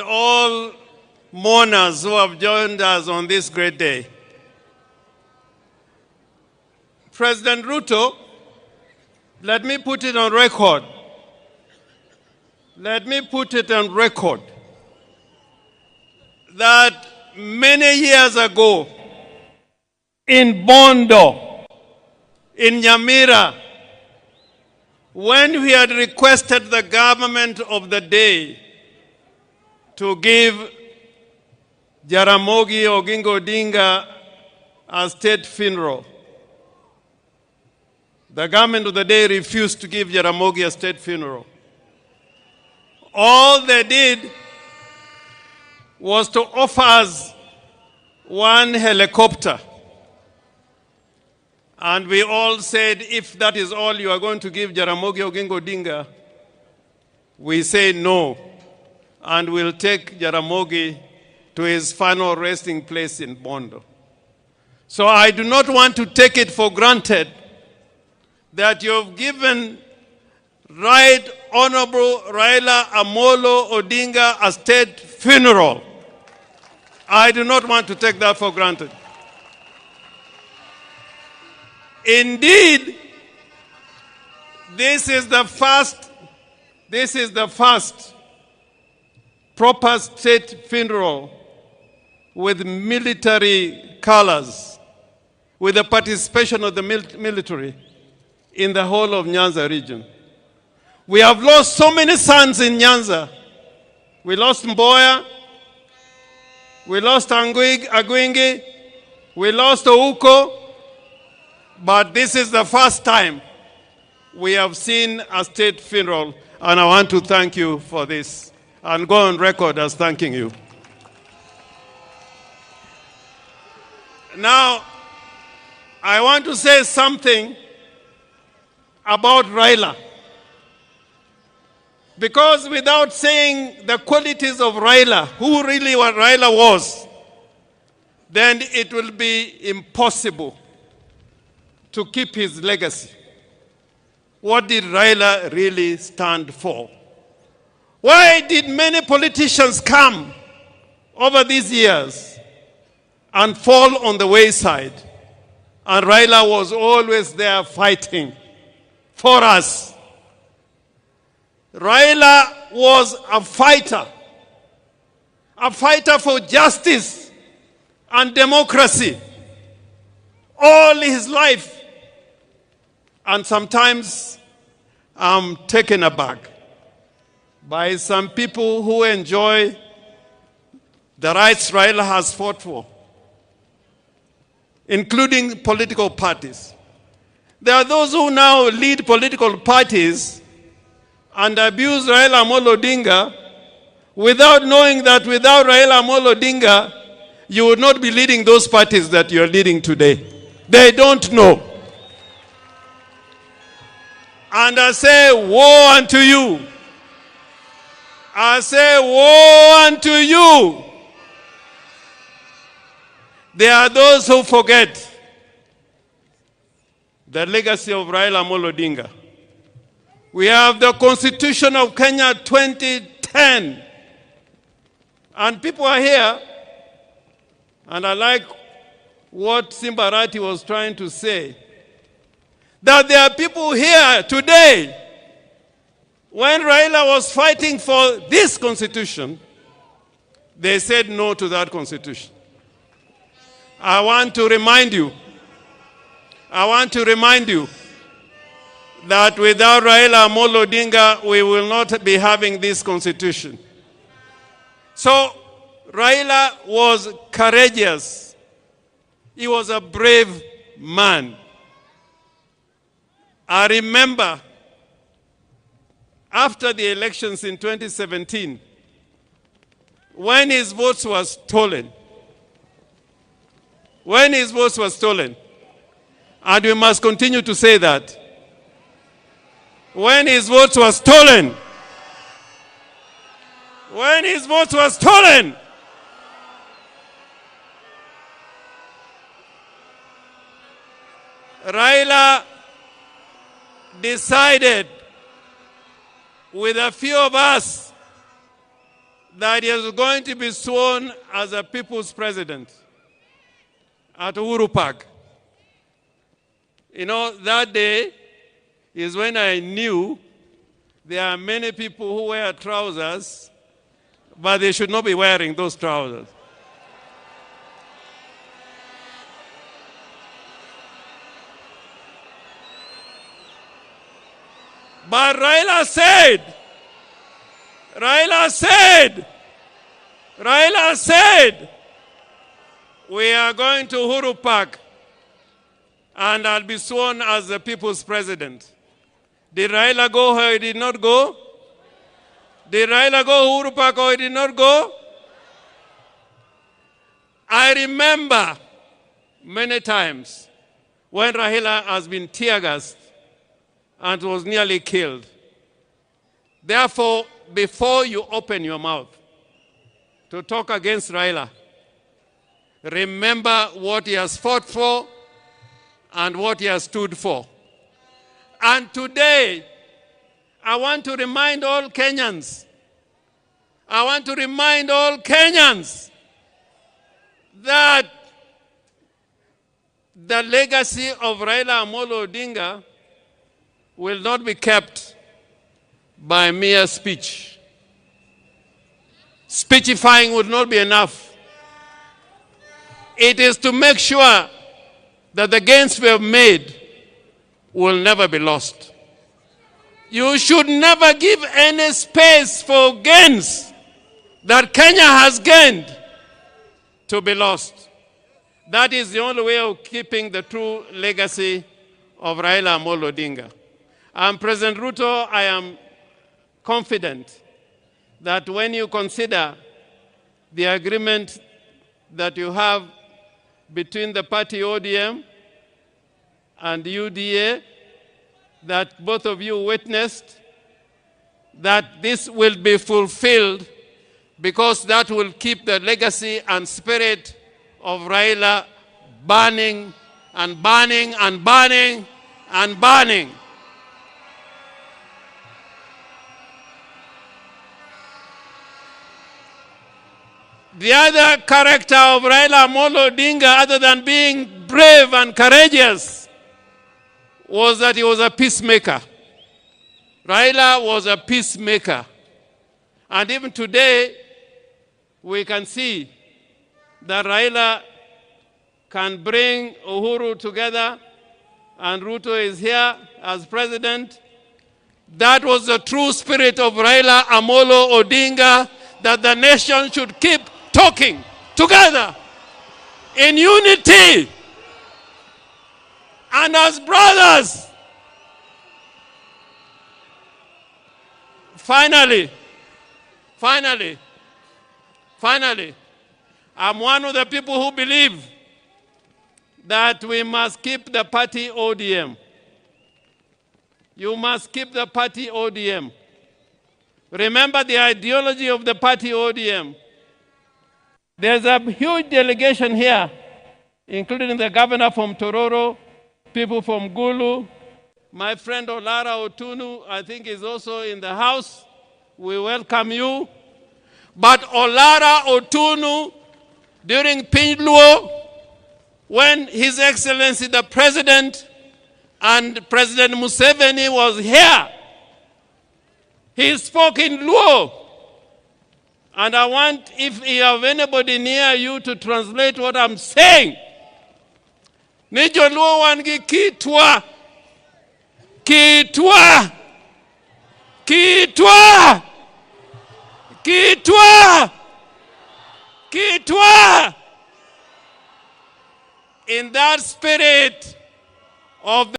All mourners who have joined us on this great day. President Ruto, let me put it on record. Let me put it on record that many years ago in Bondo, in Nyamira, when we had requested the government of the day to give Jaramogi Oginga Odinga a state funeral, the government of the day refused to give Jaramogi a state funeral. All they did was to offer us one helicopter. And we all said, if that is all you are going to give Jaramogi Oginga Odinga, we say no. And we'll take Jaramogi to his final resting place in Bondo. So I do not want to take it for granted that you've given Right Honorable Raila Amolo Odinga a state funeral. I do not want to take that for granted. Indeed, this is the first proper state funeral with military colors, with the participation of the military in the whole of Nyanza region. We have lost so many sons in Nyanza. We lost Mboya, we lost Agwingi, we lost Ouko, but this is the first time we have seen a state funeral, and I want to thank you for this and go on record as thanking you. Now, I want to say something about Raila. Because without saying the qualities of Raila, who really what Raila was, then it will be impossible to keep his legacy. What did Raila really stand for? Why did many politicians come over these years and fall on the wayside? And Raila was always there fighting for us. Raila was a fighter for justice and democracy all his life. And sometimes I'm taken aback by some people who enjoy the rights Raila has fought for, including political parties. There are those who now lead political parties and abuse Raila Amolo Odinga without knowing that without Raila Amolo Odinga, you would not be leading those parties that you're leading today. They don't know. And I say, woe unto you. I say, woe unto you. There are those who forget the legacy of Raila Amolo Odinga. We have the Constitution of Kenya 2010. And people are here, and I like what Simbarati was trying to say, that there are people here today, when Raila was fighting for this Constitution, they said no to that Constitution. I want to remind you that without Raila Amolo Odinga, we will not be having this Constitution. So Raila was courageous. He was a brave man. I remember after the elections in 2017, when his votes were stolen, and we must continue to say that, when his votes were stolen, Raila decided with a few of us that he is going to be sworn as a people's president at Uhuru Park. You know, that day is when I knew there are many people who wear trousers, but they should not be wearing those trousers. But Raila said, we are going to Uhuru Park and I'll be sworn as the people's president. Did Raila go or he did not go? Did Raila go Uhuru Park or he did not go? I remember many times when Raila has been tear-gassed and was nearly killed. Therefore, before you open your mouth to talk against Raila, remember what he has fought for and what he has stood for. And today, I want to remind all Kenyans, that the legacy of Raila Amolo Odinga will not be kept by mere speech. Speechifying would not be enough. It is to make sure that the gains we have made will never be lost. You should never give any space for gains that Kenya has gained to be lost. That is the only way of keeping the true legacy of Raila Amolo Odinga. And President Ruto, I am confident that when you consider the agreement that you have between the party ODM and UDA, that both of you witnessed, that this will be fulfilled, because that will keep the legacy and spirit of Raila burning and burning and burning and burning. The other character of Raila Amolo Odinga, other than being brave and courageous, was that he was a peacemaker. Raila was a peacemaker. And even today, we can see that Raila can bring Uhuru together, and Ruto is here as president. That was the true spirit of Raila Amolo Odinga, that the nation should keep talking together in unity and as brothers. Finally, I'm one of the people who believe that we must keep the party ODM. You must keep the party ODM. Remember the ideology of the party ODM. There's a huge delegation here, including the governor from Tororo, people from Gulu. My friend Olara Otunu, I think, is also in the house. We welcome you. But Olara Otunu, during Pinluo, when His Excellency the President and President Museveni was here, he spoke in Luo. And I want, if you have anybody near you, to translate what I'm saying. Nijo Luo wangi kitwa. Kitwa. Kitwa. Kitwa. Kitwa. In that spirit of